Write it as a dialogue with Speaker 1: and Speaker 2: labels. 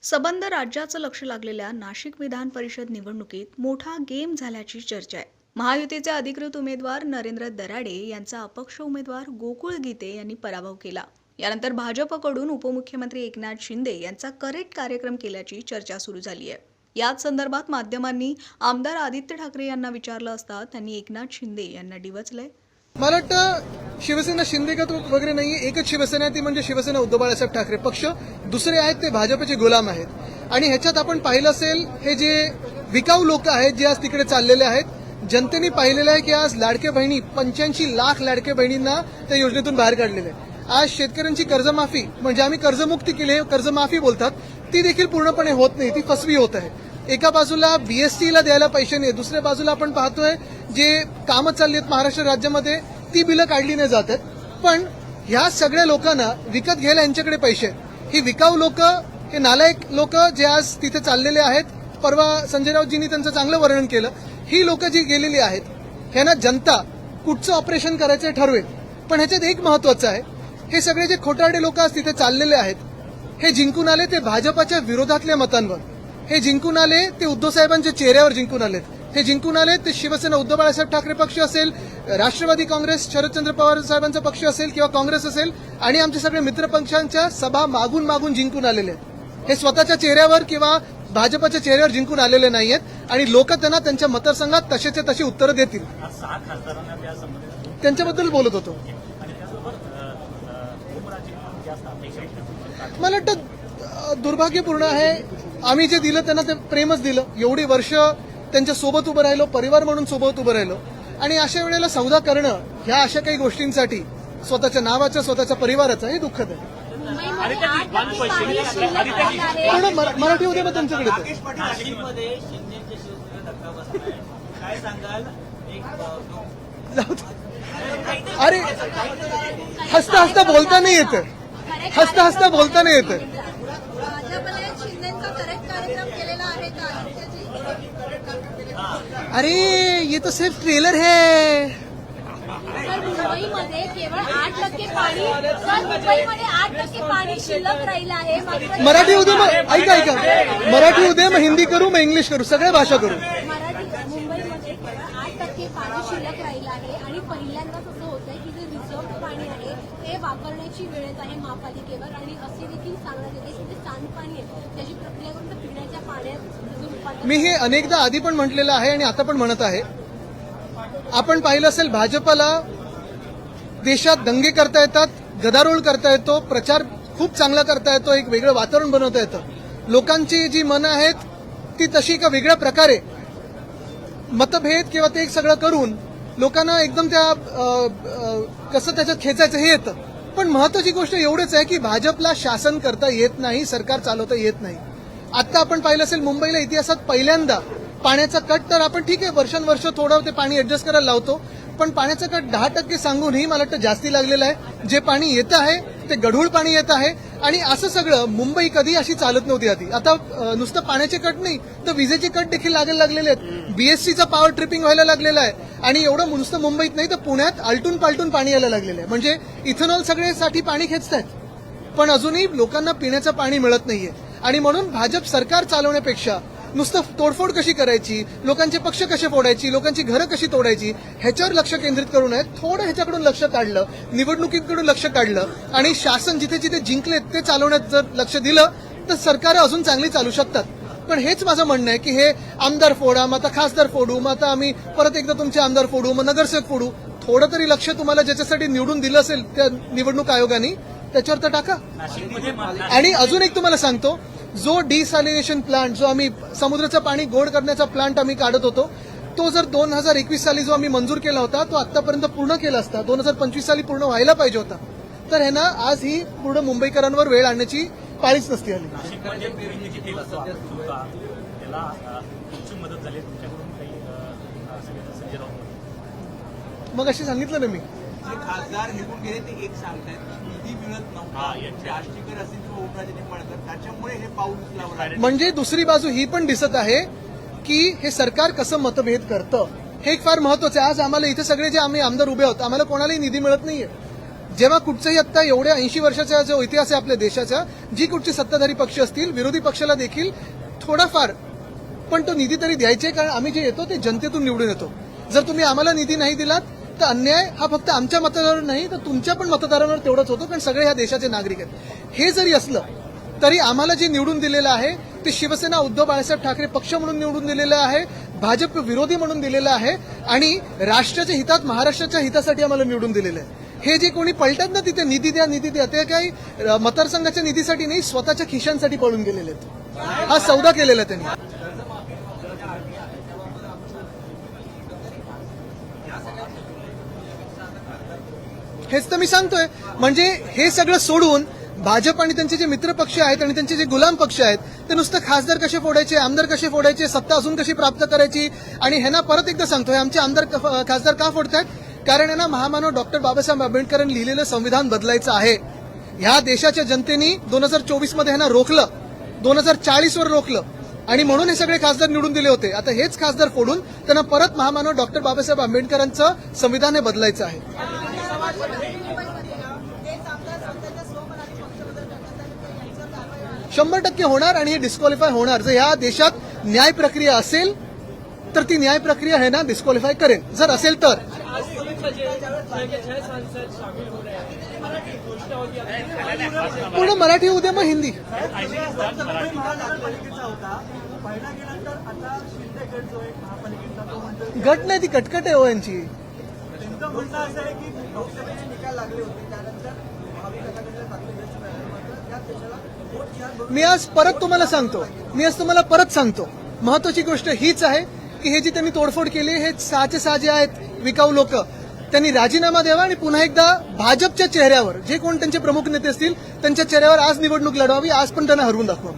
Speaker 1: सबंध राज्याचं लक्ष लागलेल्या नाशिक विधान परिषद निवडणुकीत मोठा गेम झाल्याची चर्चा आहे. महायुतीचे अधिकृत उमेदवार नरेंद्र दराडे यांचा अपक्ष उमेदवार गोकुळ गीते यांनी पराभव केला. यानंतर भाजपकडून उपमुख्यमंत्री एकनाथ शिंदे यांचा करेक्ट कार्यक्रम केल्याची चर्चा सुरू झाली आहे. याच संदर्भात माध्यमांनी आमदार आदित्य ठाकरे यांना विचारलं असता त्यांनी एकनाथ शिंदे यांना डिवचलंय.
Speaker 2: मला वाटतं शिवसेना शिंदेगत वगैरे नाहीये, एकच शिवसेना आहे, ती म्हणजे शिवसेना उद्धव बाळासाहेब ठाकरे पक्ष. दुसरे आहेत ते भाजपचे गुलाम आहेत. आणि ह्याच्यात आपण पाहिलं असेल, हे जे विकाऊ लोक आहेत जे आज तिकडे चाललेले आहेत, जनतेने पाहिलेलं आहे की आज लाडक्या बहिणी 85 लाख लाडक्या बहिणींना त्या योजनेतून बाहेर काढलेले आहे. आज शेतकऱ्यांची कर्जमाफी म्हणजे आम्ही कर्जमुक्ती केली आहे, कर्जमाफी बोलतात, ती देखील पूर्णपणे होत नाही, ती फसवी होत आहे. एका बाजूला बीएसटीला द्यायला पैसे नाही, दुसऱ्या बाजूला आपण पाहतोय जे कामं चालली आहेत महाराष्ट्र राज्यामध्ये ती बिलं काढली नाही जात आहेत. पण ह्या सगळ्या लोकांना विकत घ्यायला यांच्याकडे पैसे आहेत. ही विकाऊ लोक, हे नालायक लोक जे आज तिथे चाललेले आहेत, परवा संजय राऊतजींनी त्यांचं चांगलं वर्णन केलं, ही लोक जी गेलेली आहेत ह्यांना जनता कुठचं ऑपरेशन करायचं ठरवेल. पण ह्याच्यात एक महत्वाचं आहे, हे सगळे जे खोटारडे लोक आज तिथे चाललेले आहेत हे जिंकून आले ते भाजपाच्या विरोधातल्या मतांवर, हे जिंकून आले ते उद्धव साहेबांच्या चेहऱ्यावर जिंकून आलेत, हे जिंकून आले ते शिवसेना उद्धव बाळासाहेब ठाकरे पक्ष असेल, राष्ट्रवादी काँग्रेस शरदचंद्र पवार साहेबांचा पक्ष असेल किंवा काँग्रेस असेल, आणि आमचे सगळे मित्रपक्षांच्या सभा मागून मागून जिंकून आलेले आहेत. हे स्वतःच्या चेहऱ्यावर किंवा भाजपच्या चेहऱ्यावर जिंकून आलेले नाहीयेत आणि लोक त्यांना त्यांच्या मतदारसंघात तसेच्या तशी उत्तरं देतील. त्यांच्याबद्दल बोलत होतो. मला वाटतं दुर्भाग्यपूर्ण आहे, आम्ही जे दिलं त्यांना ते प्रेमच दिलं, एवढी वर्ष त्यांच्या सोबत उभं राहिलो, परिवार म्हणून सोबत उभं राहिलो, आणि अशा वेळेला सौदा करणं ह्या अशा काही गोष्टींसाठी स्वतःच्या नावाच्या स्वतःच्या परिवाराचं हे दुःखद आहे. मराठी उद्या मग तुमच्याकडे अरे हसता हसता बोलता नाही येतं, हसता हसता बोलता नाही येतं. अरे ये तो सिर्फ ट्रेलर है.
Speaker 3: मुंबईमध्ये केवळ 8% पाणी, मुंबईमध्ये 8% पाणी शिल्लक राहिलं आहे.
Speaker 2: मराठी उद्या मग ऐका मराठी उद्या मग हिंदी करू, मग इंग्लिश करू, सगळ्या भाषा करू.
Speaker 3: मुंबईमध्ये केवळ 8% पाणी शिल्लक राहिलं आहे आणि पहिल्यांदाच असं होतंय की जे रिझर्व्ह पाणी आहे ते वापरण्याची वेळ येत आहे महापालिकेवर. आणि असे देखील सांगण्यात येते की जे सांडपाणी आहे त्याची प्रक्रिया करून पिण्याच्या पाण्यात.
Speaker 2: मी हे अनेकदा आधी पण म्हटलेलं आहे आणि आता पण म्हणत आहे. आपण पाहिलं असेल भाजपला देशात दंगे करता येतात, गदारोळ करता येतो, प्रचार खूप चांगला करता येतो, एक वेगळं वातावरण बनवता येतं. लोकांची जी मनं आहेत ती तशी एका वेगळ्या प्रकारे मतभेद किंवा ते एक सगळं करून लोकांना एकदम त्या कसं त्याच्यात खेचायचं हे येतं. पण महत्वाची गोष्ट एवढंच आहे की भाजपला शासन करता येत नाही, सरकार चालवता येत नाही. आता आपण पाहिलं असेल मुंबईला इतिहासात पहिल्यांदा पाण्याचा कट, तर आपण ठीक आहे वर्षानुवर्ष थोडं ते पाणी ऍडजस्ट करायला लावतो, पण पाण्याचा कट 10% सांगूनही मला वाटतं जास्ती लागलेलं आहे. जे पाणी येत आहे ते गढूळ पाणी येत आहे आणि असं सगळं मुंबई कधी अशी चालत नव्हती आधी. आता नुसतं पाण्याचे कट नाही तर विजेचे कट देखील लागायला लागलेले आहेत, बीएससीचा पॉवर ट्रिपिंग व्हायला लागलेला आहे, आणि एवढं नुसतं मुंबईत नाही तर पुण्यात आलटून पालटून पाणी यायला लागलेलं आहे. म्हणजे इथेनॉल सगळ्यासाठी पाणी खेचतायत पण अजूनही लोकांना पिण्याचं पाणी मिळत नाहीये. आणि म्हणून भाजप सरकार चालवण्यापेक्षा नुसतं तोडफोड कशी करायची, लोकांचे पक्ष कसे फोडायची, लोकांची घरं कशी तोडायची ह्याच्यावर लक्ष केंद्रित करू नये. थोडं ह्याच्याकडून लक्ष काढलं, निवडणुकीकडून लक्ष काढलं आणि शासन जिथे जिथे जिंकलेत ते चालवण्यात जर लक्ष दिलं तर सरकार अजून चांगली चालू शकतात. पण हेच माझं म्हणणं आहे की हे आमदार फोडा, मग आता खासदार फोडू, मग आता आम्ही परत एकदा तुमचे आमदार फोडू, मग नगरसेवक फोडू. थोडं तरी लक्ष तुम्हाला ज्याच्यासाठी निवडून दिलं असेल त्या निवडणूक आयोगाने त्याच्यावर तर टाका. आणि अजून एक तुम्हाला सांगतो, जो डिसॅलिनेशन प्लांट, जो आम्ही समुद्राचं पाणी गोड करण्याचा प्लांट आम्ही काढत होतो, तो जर 2021 साली जो आम्ही मंजूर केला होता तो आतापर्यंत पूर्ण केला असता, 2025 साली पूर्ण व्हायला पाहिजे होता, तर ह्यांना आज ही पूर्ण मुंबईकरांवर वेळ आणण्याची पाळीच नसती आली. मग अशी सांगितलं ना मी,
Speaker 4: खासदार निघून गेले ते एक सांगतायत निधी मिळत नव्हता, आष्टीकर असेल किंवा ओमराजे निंबाळकर, त्याच्यामुळे हे पाऊल उचलावं.
Speaker 2: म्हणजे दुसरी बाजू ही पण दिसत आहे की हे सरकार कसं मतभेद करतं, हे एक फार महत्वाचं आहे. आज आम्हाला इथे सगळे जे आम्ही आमदार उभे आहोत आम्हाला कोणालाही निधी मिळत नाहीये. जेव्हा कुठचंही आता एवढ्या 80 वर्षाचा जो इतिहास आहे आपल्या देशाचा, जी कुठची सत्ताधारी पक्ष असतील, विरोधी पक्षाला देखील थोडाफार पण तो निधी तरी द्यायचे, कारण आम्ही जे येतो ते जनतेतून निवडून येतो. जर तुम्ही आम्हाला निधी नाही दिलात तर अन्याय हा फक्त आमच्या मतदारांवर नाही तर तुमच्या पण मतदारांवर तेवढंच होतो, कारण सगळे ह्या देशाचे नागरिक आहेत. हे जरी असलं तरी आम्हाला जे निवडून दिलेलं आहे ते शिवसेना उद्धव बाळासाहेब ठाकरे पक्ष म्हणून निवडून दिलेलं आहे, भाजप विरोधी म्हणून दिलेलं आहे आणि राष्ट्राच्या हितात, महाराष्ट्राच्या हितासाठी आम्हाला निवडून दिलेलं आहे. हे जे कोणी पलटत ना तिथे निधी द्या ते काही मतदारसंघाच्या निधीसाठी नाही, स्वतःच्या खिशांसाठी पळून गेलेले आहेत. हा सौदा केलेला आहे त्यांनी. हेच तर मी सांगतोय. म्हणजे हे सगळं सोडून भाजप आणि त्यांचे जे मित्र पक्ष आहेत आणि त्यांचे जे गुलाम पक्ष आहेत ते नुसतं खासदार कसे फोडायचे, आमदार कसे फोडायचे, सत्ता अजून कशी प्राप्त करायची. आणि ह्यांना परत एकदा सांगतोय, आमचे आमदार खासदार का फोडतायत? कारण यांना महामानव डॉक्टर बाबासाहेब आंबेडकरांनी लिहिलेलं संविधान बदलायचं आहे. ह्या देशाच्या जनतेने 2024 मध्ये ह्यांना रोखलं, 2040 वर रोखलं आणि म्हणून हे सगळे खासदार निवडून दिले होते. आता हेच खासदार फोडून त्यांना परत महामानव डॉक्टर बाबासाहेब आंबेडकरांचं संविधान हे बदलायचं आहे. 100% होणार आणि हे डिस्क्वालिफाय होणार. जर ह्या देशात न्याय प्रक्रिया असेल तर ती न्याय प्रक्रिया है ना डिस्क्वालिफाय करेल. जर असेल तर पूर्ण मराठी उद्या मग हिंदी. गट नाही, ती कटकट आहे हो यांची. मी आज तुम्हाला परत सांगतो महत्वाची गोष्ट हीच आहे की हे जी त्यांनी तोडफोड केली हे 6चे 6 जे आहेत विकाऊ लोक, त्यांनी राजीनामा द्यावा आणि पुन्हा एकदा भाजपच्या चेहऱ्यावर जे कोण त्यांचे प्रमुख नेते असतील त्यांच्या चेहऱ्यावर आज निवडणूक लढवावी. आज पण त्यांना हरवून दाखवा.